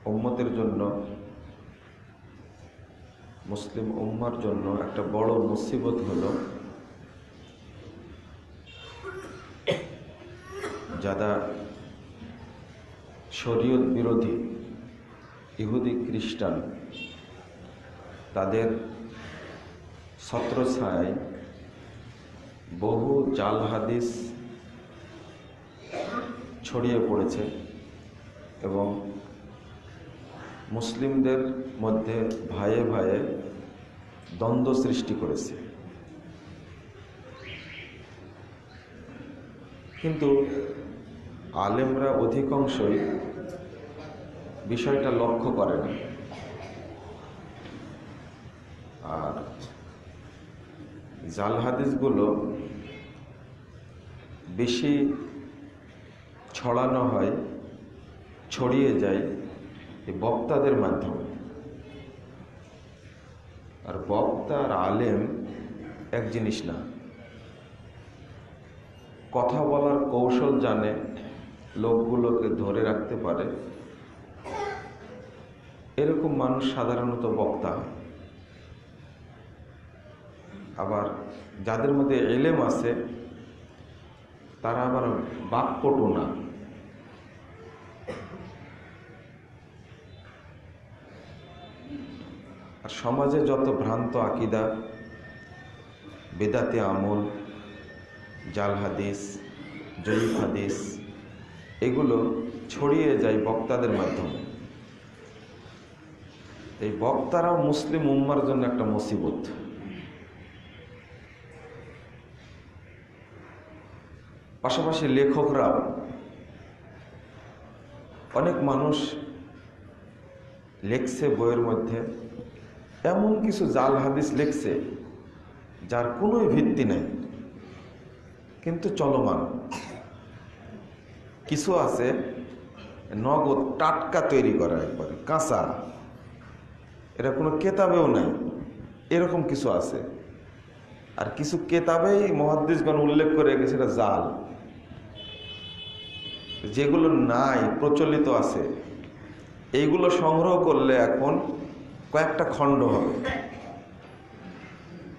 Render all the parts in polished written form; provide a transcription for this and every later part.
উম্মতের জন্য, মুসলিম উম্মার জন্য একটা বড় মুসিবত হলো যারা শরীয়ত বিরোধী ইহুদি খ্রিস্টান তাদের ছত্রছায়ায় বহু জাল হাদিস ছড়িয়ে পড়েছে এবং মুসলিমদের মধ্যে ভাইয়ে ভাইয়ে দ্বন্দ্ব সৃষ্টি করেছে। কিন্তু আলেমরা অধিকাংশই বিষয়টা লক্ষ্য করে না, আর জাল হাদিসগুলো বেশি ছড়ানো হয়, ছড়িয়ে যায় এই বক্তাদের মাধ্যমে। আর বক্তা আর আলেম এক জিনিস না, কথা বলার কৌশল জানে, লোকগুলোকে ধরে রাখতে পারে, এরকম মানুষ সাধারণত বক্তা হয়। আবার যাদের মধ্যে ইলম আছে তারা আবার বাকপটু না। আর সমাজে যত ভ্রান্ত আকীদা, বেদাতে আমল, জাল হাদিস, জয়ীফ হাদিস, এগুলো ছড়িয়ে যায় বক্তাদের মাধ্যমে। এই বক্তারাও মুসলিম উম্মার জন্য একটা মুসিবত। পাশাপাশি লেখকরাও, অনেক মানুষ লেখছে বইয়ের মধ্যে এমন কিছু জাল হাদিস লেখছে যার কোনো ভিত্তি নেই, কিন্তু চলমান। কিছু আছে নগদ টাটকা তৈরি করা, একবারে কাঁচা, এটা কোনো কেতাবেও নাই, এরকম কিছু আছে। আর কিছু কেতাবেই মুহাদ্দিসগণ উল্লেখ করে গেছে এটা জাল। যেগুলো নাই, প্রচলিত আছে, এইগুলো সংগ্রহ করলে এখন কয়েকটা খণ্ড হবে।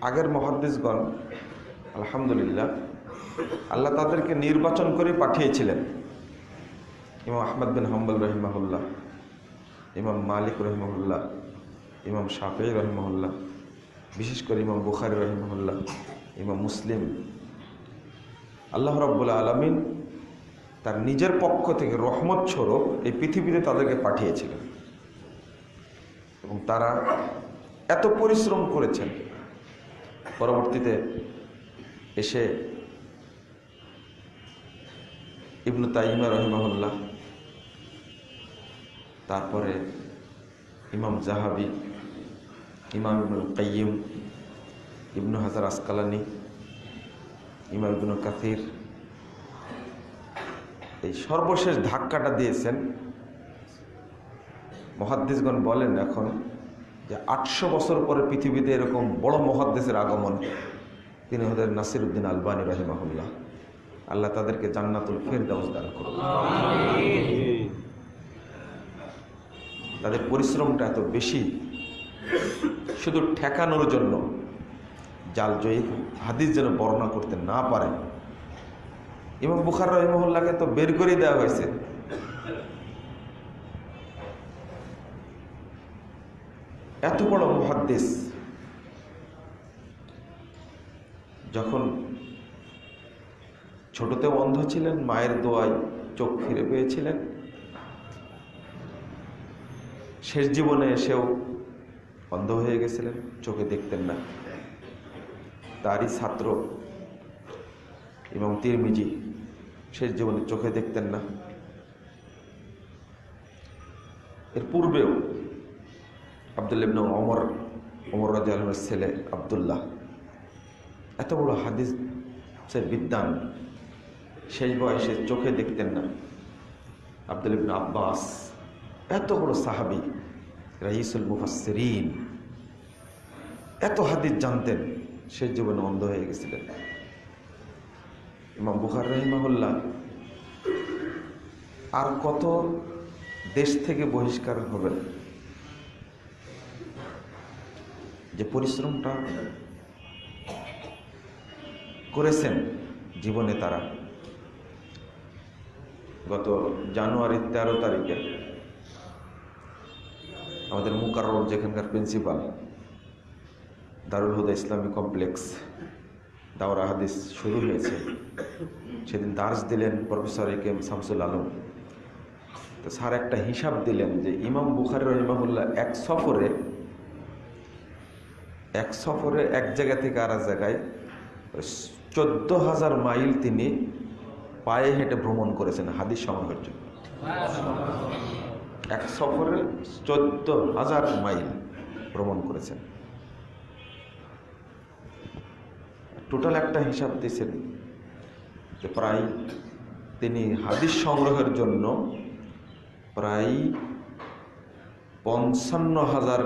আগের মুহাদ্দিসগণ আলহামদুলিল্লাহ আল্লাহ তাদেরকে নির্বাচন করে পাঠিয়েছিলেন। ইমাম আহমদ বিন হাম্বল রহিমাহুল্লাহ, ইমাম মালিক রহিমাহুল্লাহ, ইমাম শাফিঈ রহিমাহুল্লাহ, বিশেষ করে ইমাম বুখারী রহিমাহুল্লাহ, ইমাম মুসলিম। আল্লাহ রাব্বুল আলামিন তার নিজের পক্ষ থেকে রহমত স্বরূপ এই পৃথিবীতে তাদেরকে পাঠিয়েছিলেন এবং তারা এত পরিশ্রম করেছেন। পরবর্তীতে এসে ইবনু তাইমিয়া রহিমাহুল্লাহ, তারপরে ইমাম জাহাবি, ইমাম ইবনুল কাইয়িম, ইবনু হাজার আসকালানি, ইমাম ইবনু কাসির, এই সর্বশেষ ধাক্কাটা দিয়েছেন। মুহাদ্দিসগণ বলেন এখন যে 800 বছর পরে পৃথিবীতে এরকম বড় মুহাদ্দিসের আগমন, তিনি হলেন নাসিরউদ্দিন আলবানী রাহিমাহুল্লাহ। আল্লাহ তাদেরকে জান্নাতুল ফিরদাউস দান করুন। তাদের পরিশ্রমটা এত বেশি, শুধু ঠেকানোর জন্য জাল জয়ীফ হাদিস যেন বর্ণনা করতে না পারে। ইমাম বুখারী রাহিমাহুল্লাহকে তো বের করে দেওয়া হয়েছে। এত বড় মুহাদ্দিস যখন ছোটতে অন্ধ ছিলেন, মায়ের দোয়ায় চোখ ফিরে পেয়েছিলেন, শেষ জীবনে এসেও অন্ধ হয়ে গেছিলেন, চোখে দেখতেন না। তারই ছাত্র ইমাম তিরমিজি শেষ জীবনে চোখে দেখতেন না। এর পূর্বেও আব্দুল্লাহ ইবনে ওমর রাদিয়াল্লাহু আনহুর ছেলে আব্দুল্লাহ, এত বড় হাদিসের বিদ্বান, শেষ বয়সে চোখে দেখতেন না। আব্দুল্লাহ ইবনে আব্বাস, এত বড় সাহাবী, রাইসুল মুফাসসিরিন, এত হাদিস জানতেন, শেষ জীবনে অন্ধ হয়ে গেছিলেন। ইমাম বুখারী রাহিমাহুল্লাহ আর কত দেশ থেকে বহিষ্কার হবেন, যে পরিশ্রমটা করেছেন জীবনে তারা, গত জানুয়ারির 13 তারিখে আমাদের মুকাররম যেখানকার প্রিন্সিপাল, দারুল হুদা ইসলামিক কমপ্লেক্স দাওরা হাদিস শুরু হয়েছে, সেদিন দার্স দিলেন প্রফেসর এ.কে.এম. শামসুল আলম। তো স্যার একটা হিসাব দিলেন যে ইমাম বুখারী রাহিমাহুল্লাহ এক সফরে এক জায়গা থেকে আর এক জায়গায় 14,000 মাইল তিনি পায়ে হেঁটে ভ্রমণ করেছেন হাদিস সংগ্রহের জন্য। এক সফরে 14,000 মাইল ভ্রমণ করেছেন। টোটাল একটা হিসাব দিয়েছেন যে প্রায় তিনি হাদিস সংগ্রহের জন্য প্রায় 55,000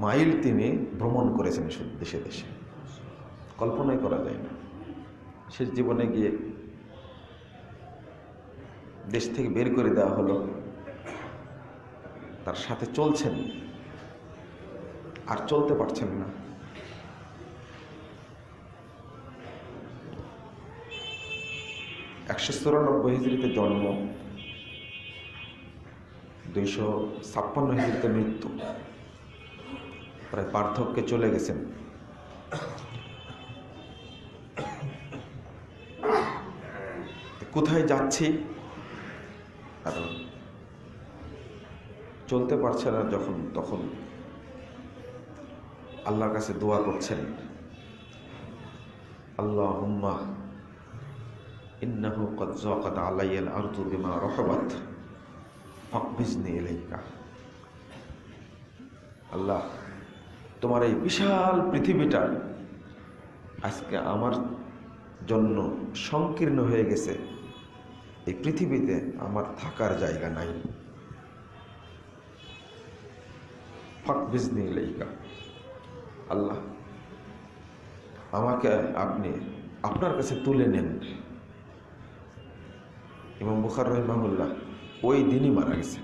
মাইল তিনি ভ্রমণ করেছেন দেশে দেশে। কল্পনাই করা যায় না। শেষ জীবনে গিয়ে দেশ থেকে বের করে দেওয়া হলো, তার সাথে চলছেন আর চলতে পারছেন না। একশো 194 হিজরিতে জন্ম, 256 হিজরিতে মৃত্যু, প্রায় পার্থক্যে চলে গেছেন। কোথায় যাচ্ছি আর চলতে পারছে না, তখন আল্লাহর কাছে দোয়া করছেন, আল্লাহুম্মা ইন্নাহু ক্বাদ যাকাত আলাইয়াল আরদু বিমা রাহাবাত ফাকবিজনি ইলাইকা। আল্লাহ, তোমার এই বিশাল পৃথিবীটা আজকে আমার জন্য সংকীর্ণ হয়ে গেছে, এই পৃথিবীতে আমার থাকার জায়গা নাই। ফাকবিজনি ইলাইকা, আল্লাহ আমাকে আপনি আপনার কাছে তুলে নেন। ইমাম বুখারী রাহিমাহুল্লাহ ওই দিনই মারা গেছেন।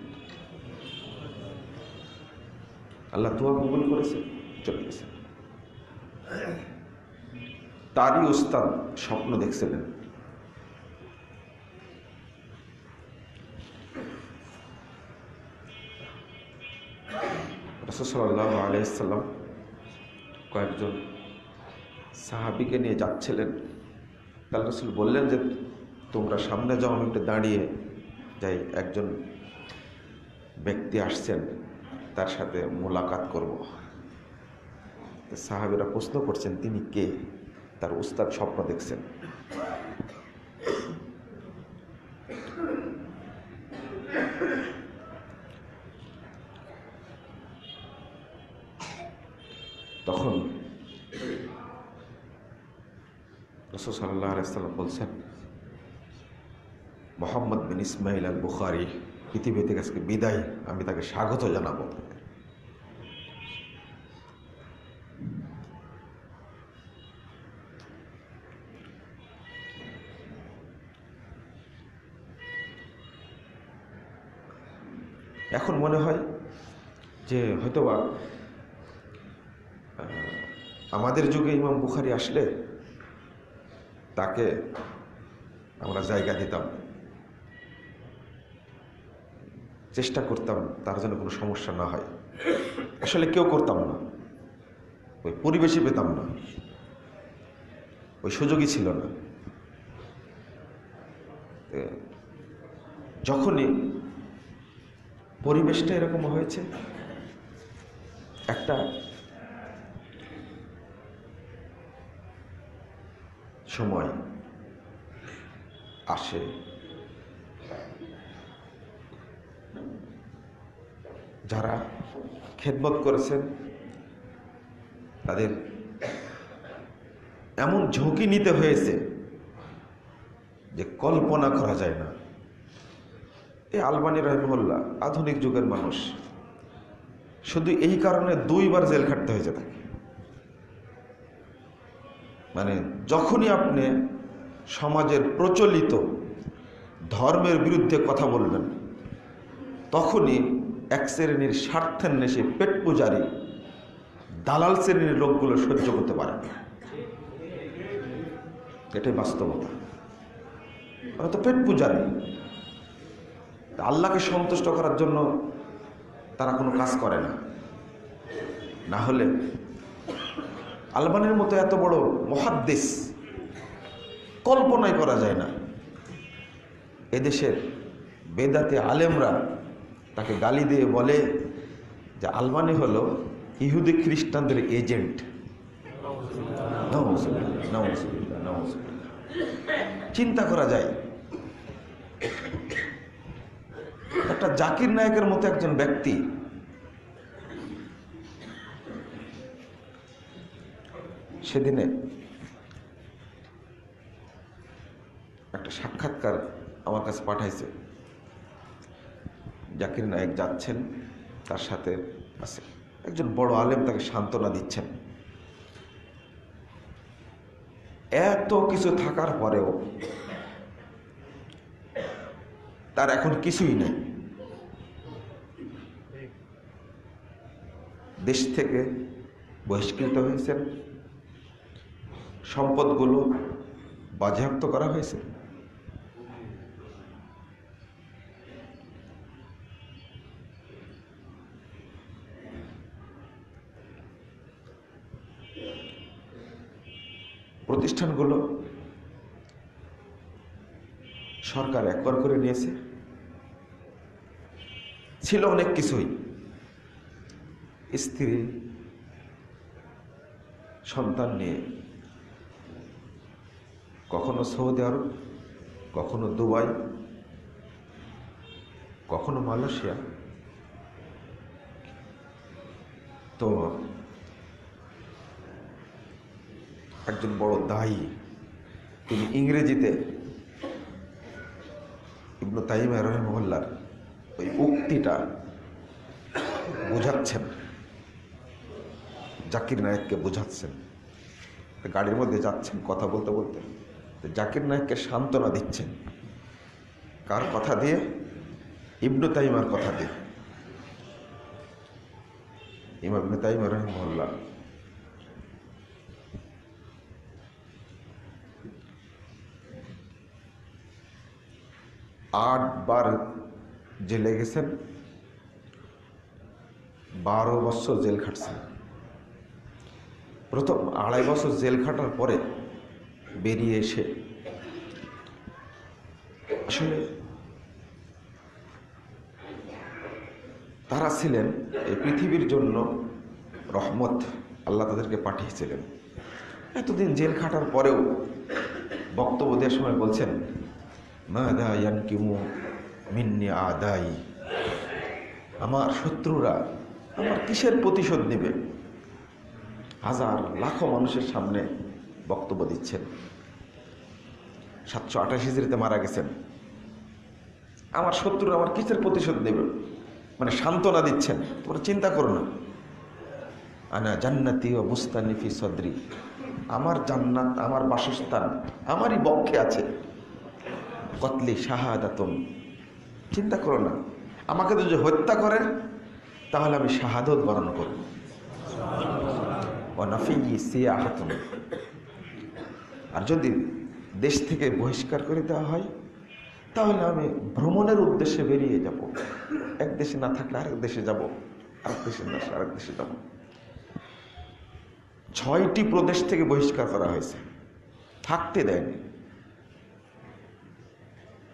আল্লাহ দোয়া কবুল করেছে, চলে গেছেন। তারই উস্তাদ স্বপ্ন দেখছিলেন, রাসূল সাল্লাল্লাহু আলাইহি ওয়াসাল্লাম কয়েকজন সাহাবীকে নিয়ে যাচ্ছিলেন। আল্লাহ রাসূল বললেন যে তোমরা সামনে যাও, আমি একটু দাঁড়িয়ে যাই, একজন ব্যক্তি আসছেন, তার সাথে মোলাকাত করব। সাহাবীরা প্রশ্ন করছেন তিনি কে? তার উস্তাদ স্বপ্ন দেখছেন। তখন রাসূল সাল্লাল্লাহু আলাইহি ওয়াসাল্লাম বলছেন, মোহাম্মদ বিন ইসমাইল আল বুখারী পৃথিবী থেকে আজকে বিদায়, আমি তাকে স্বাগত জানাবো। এখন মনে হয় যে হয়তোবা আমাদের যুগে ইমাম বুখারী আসলে তাকে আমরা জায়গা দিতাম, চেষ্টা করতাম তার জন্য কোনো সমস্যা না হয়। আসলে কেউ করতাম না, ওই পরিবেশই পেতাম না, ওই সুযোগই ছিল না। যখনই পরিবেশটা এরকম হয়েছে, একটা সময় আসে যারা খেদমত করেছেন তাদের এমন ঝুঁকি নিতে হয়েছে যে কল্পনা করা যায় না। এই আলবানী রাহিমাহুল্লাহ আধুনিক যুগের মানুষ, শুধু এই কারণে 2 বার জেল খাটতে হয়েছে তাকে। মানে যখনই আপনি সমাজের প্রচলিত ধর্মের বিরুদ্ধে কথা বলবেন, তখনই এক শ্রেণীর স্বার্থের নেশে পেট পূজারী দালাল শ্রেণীর লোকগুলো সহ্য করতে পারে না। এটাই বাস্তবতা। ওরা তো পেট পূজারী, আল্লাহকে সন্তুষ্ট করার জন্য তারা কোনো কাজ করে না। না হলে আলবানির মতো এত বড় মুহাদ্দিস কল্পনাই করা যায় না। এদেশের বেদাতে আলেমরা তাকে গালি দিয়ে বলে যে আলবানি হলো ইহুদি খ্রিস্টানদের এজেন্ট। চিন্তা করা যায়, একটা জাকির নায়কের মতো একজন ব্যক্তি সেদিনে একটা সাক্ষাৎকার আমার কাছে পাঠাইছে। জাকির নায়ক যাচ্ছেন, তার সাথে আছে একজন বড় আলেম, তাকে সান্ত্বনা দিচ্ছেন। এত কিছু থাকার পরেও তার এখন কিছুই নেই। দেশ থেকে বহিষ্কৃত হয়েছেন, সম্পদগুলো বাজেয়াপ্ত করা হয়েছে। প্রতিষ্ঠানগুলো সরকার একবার করে নিয়েছে। ছিল অনেক কিছুই, স্ত্রী সন্তান নিয়ে কখনো সৌদি আরব, কখনো দুবাই, কখনো মালয়েশিয়া। তো একজন বড় দায়ী, তিনি ইংরেজিতে ইবনে তাইমিয়া রাহিমাহুল্লাহর ওই উক্তিটা বোঝাচ্ছেন, জাকির নায়েককে বোঝাচ্ছেন। গাড়ির মধ্যে যাচ্ছেন, কথা বলতে বলতে জাকির নায়েককে সান্ত্বনা দিচ্ছেন। কার কথা দিয়ে? ইবনে তাইমিয়ার কথা দিয়ে। ইমাম ইবনে তাইমিয়া রাহিমাহুল্লাহ বার জেলে গেছেন, 12 বছর জেল খাটছেন। প্রথম 2.5 বছর জেল খাটার পরে বেরিয়ে এসে আসলে তারা ছিলেন এই পৃথিবীর জন্য রহমত, আল্লাহ তাদেরকে পাঠিয়েছিলেন। এতদিন জেল খাটার পরেও বক্তব্য দেওয়ার সময় বলছেন, মাদা ইয়ানকিমু মিন্নি আদাই, আমার শত্রুরা আমার কিসের প্রতিশোধ নেবে? হাজার লাখো মানুষের সামনে বক্তব্য দিচ্ছেন। 728 হিজরিতে মারা গেছেন। আমার শত্রুরা আমার কিসের প্রতিশোধ নেবে? মানে সান্ত্বনা দিচ্ছেন, তোমরা চিন্তা করো না। আনা জান্নাতি ও বুস্তানি ফি সদরি, আমার জান্নাত, আমার বাসস্থান আমারই বক্ষে আছে। কতলি শাহাদাতুন, চিন্তা করো না। আমাকে তো যদি হত্যা করে তাহলে আমি শাহাদত বরণ করব। আর যদি দেশ থেকে বহিষ্কার করে দেওয়া হয় তাহলে আমি ভ্রমণের উদ্দেশ্যে বেরিয়ে যাব। এক দেশে না থাকলে আরেক দেশে যাব, আরেক দেশে না আরেক দেশে যাব। 6টি প্রদেশ থেকে বহিষ্কার করা হয়েছে, থাকতে দেয়নি।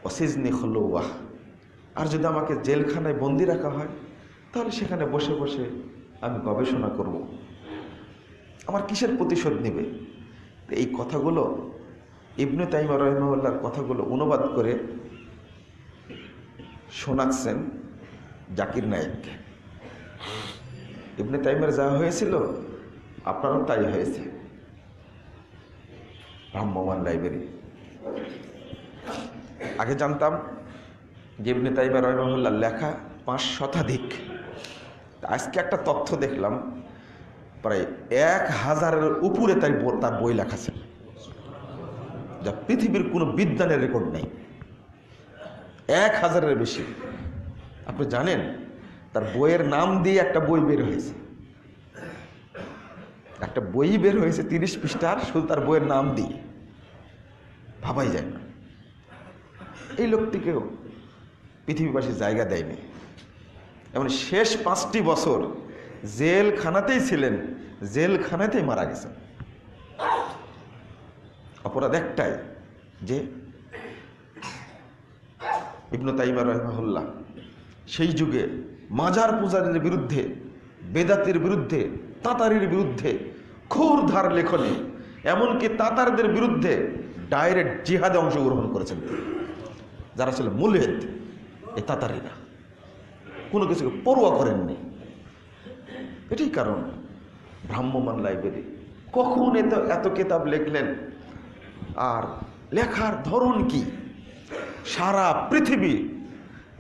অসিজনি খুলুওয়াহ, আর যদি আমাকে জেলখানায় বন্দি রাখা হয় তাহলে সেখানে বসে বসে আমি গবেষণা করব, আমার কিসের প্রতিশোধ নেবে? এই কথাগুলো ইবনে তাইমিয়া রাহিমাহুল্লাহর কথাগুলো অনুবাদ করে শোনাচ্ছেন জাকির নায়েককে। ইবনে তাইমিয়ার যা হয়েছিল আপনারও তাই হয়েছে। ভ্রাম্যমাণ লাইব্রেরি। আগে জানতাম যে ইবনে তাইমিয়া রাহিমাহুল্লাহর লেখা 5 শতাধিক। আজকে একটা তথ্য দেখলাম, প্রায় 1000-এর উপরে তার বই লেখা আছে, যা পৃথিবীর কোনো বিদ্বানের রেকর্ড নেই। 1000-এর বেশি। আপনি জানেন তার বইয়ের নাম দিয়ে একটা বই বের হয়েছে, একটা বই বের হয়েছে 30 পৃষ্ঠার, শুধু তার বইয়ের নাম দিয়ে। ভাবাই যায় না। এই লোকটিকেও পৃথিবীবাসী জায়গা দেয়নি। এমন শেষ 5টি বছর জেলখানাতেই ছিলেন, জেলখানাতেই মারা গেছেন। অপরাধ একটাই, যে ইবনে তাইমিয়া রাহিমাহুল্লাহ সেই যুগে মাজার পূজারীর বিরুদ্ধে, বেদাতের বিরুদ্ধে, তাতারির বিরুদ্ধে ক্ষুরধার লেখনী, এমনকি তাতারদের বিরুদ্ধে ডাইরেক্ট জিহাদে অংশগ্রহণ করেছেন। যারা ছিল মুলহিদ, এই তাতারিরা কোনো কিছুকে পরোয়া করেননি। এটাই কারণ ভ্রাম্যমাণ লাইব্রেরি কখন এত কিতাব লিখলেন, আর লেখার ধরন কি, সারা পৃথিবী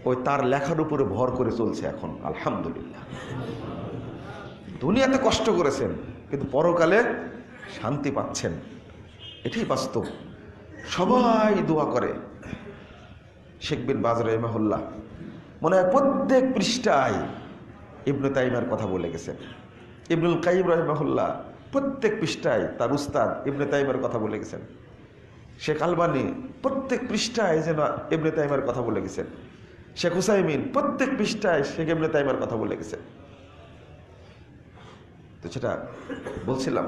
ওই তার লেখার উপরে ভর করে চলছে এখন। আলহামদুলিল্লাহ, দুনিয়াতে কষ্ট করেছেন কিন্তু পরকালে শান্তি পাচ্ছেন, এটাই বাস্তব। সবাই দোয়া করে। শেখ বিন বাজ রাহিমাহুল্লাহ মনে হয় প্রত্যেক পৃষ্ঠায় ইবনে তাইমিয়ার কথা বলে গেছেন। ইবনুল কাইয়িম রাহিমাহুল্লাহ প্রত্যেক পৃষ্ঠায় তার উস্তাদ ইবনে তাইমিয়ার কথা বলে গেছেন। শেখ আলবানী প্রত্যেক পৃষ্ঠায় যেন ইবনে তাইমিয়ার কথা বলে গেছেন। শেখ হুসাইমিন প্রত্যেক পৃষ্ঠায় শেখ ইবনে তাইমিয়ার কথা বলে গেছেন। তো সেটা বলছিলাম,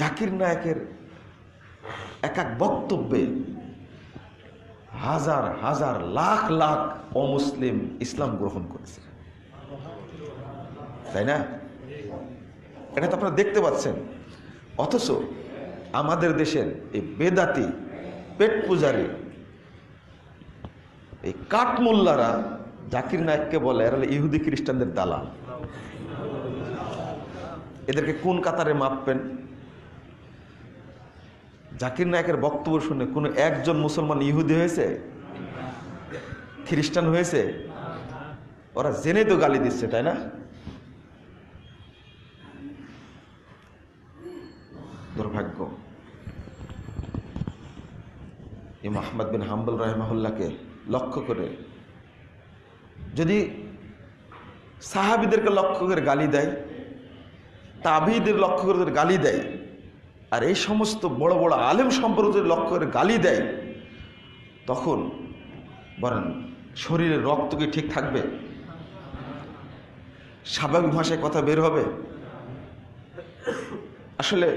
জাকির নায়েকের এক এক বক্তব্যে হাজার হাজার লাখ লাখ অমুসলিম ইসলাম গ্রহণ করেছে, তাই না? এটা তো আপনারা দেখতে পাচ্ছেন। অথচ আমাদের দেশের এই বেদাতি, পেট পূজারী, এই কাঠমোল্লারা জাকির নায়েককে বলে এরা ইহুদি খ্রিস্টানদের দালাল। এদেরকে কোন কাতারে মাপবেন? জাকির নায়েকের বক্তব্য শুনে কোনো একজন মুসলমান ইহুদি হয়েছে, খ্রিস্টান হয়েছে? ওরা জেনে তো গালি দিচ্ছে, তাই না? দুর্ভাগ্য। ইমাম আহমদ বিন হাম্বল রাহিমাহুল্লাহকে লক্ষ্য করে যদি সাহাবীদেরকে লক্ষ্য করে গালি দেয়, তাবিঈদের লক্ষ্য করে গালি দেয়, আর এই সমস্ত বড় বড় আলেম সম্প্রদায়ের লক্ষ্য করে গালি দেয়, তখন বলেন শরীরের রক্ত কি ঠিক থাকবে? স্বাভাবিক ভাষায় কথা বের হবে? আসলে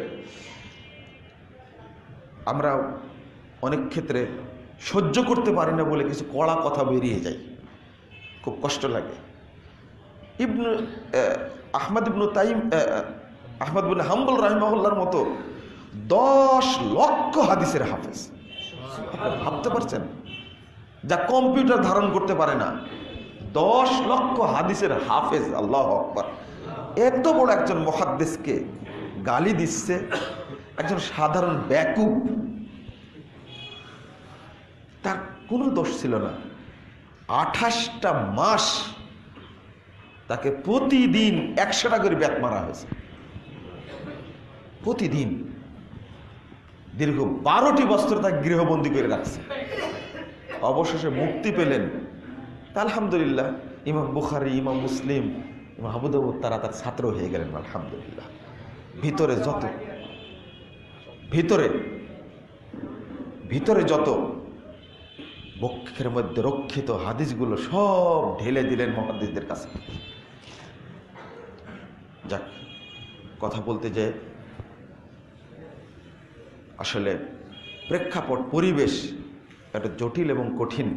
আমরা অনেক ক্ষেত্রে সহ্য করতে পারি না বলে কিছু কড়া কথা বেরিয়ে যায়, খুব কষ্ট লাগে। আহমদ বিন হাম্বল রাহিমাহুল্লাহর মতো 10 লক্ষ হাদিসের হাফেজ, ভাবতে পারছেন? যা কম্পিউটার ধারণ করতে পারে না, 10 লক্ষ হাদিসের হাফেজ। আল্লাহু আকবার। এত বড় একজন মুহাদ্দিসকে গালি দিচ্ছে একজন সাধারণ বেকুব। তার কোনো দোষ ছিল না। 28টা মাস তাকে প্রতিদিন 100টা করে ব্যাট মারা হয়েছে, প্রতিদিন। দীর্ঘ 12টি বছর তাকে গৃহবন্দী করে রাখছে। অবশেষে মুক্তি পেলেন। তা আলহামদুলিল্লাহ, ইমাম বুখারী, ইমাম মুসলিম, ইমাম আবু দাউদ তারা তার ছাত্র হয়ে গেলেন। আলহামদুলিল্লাহ। ভিতরে যত বক্ষের মধ্যে রক্ষিত হাদিসগুলো সব ঢেলে দিলেন মুহাদ্দিসদের কাছে। যাক, কথা বলতে যে আসলে প্রেক্ষাপট, পরিবেশ একটা জটিল এবং কঠিন।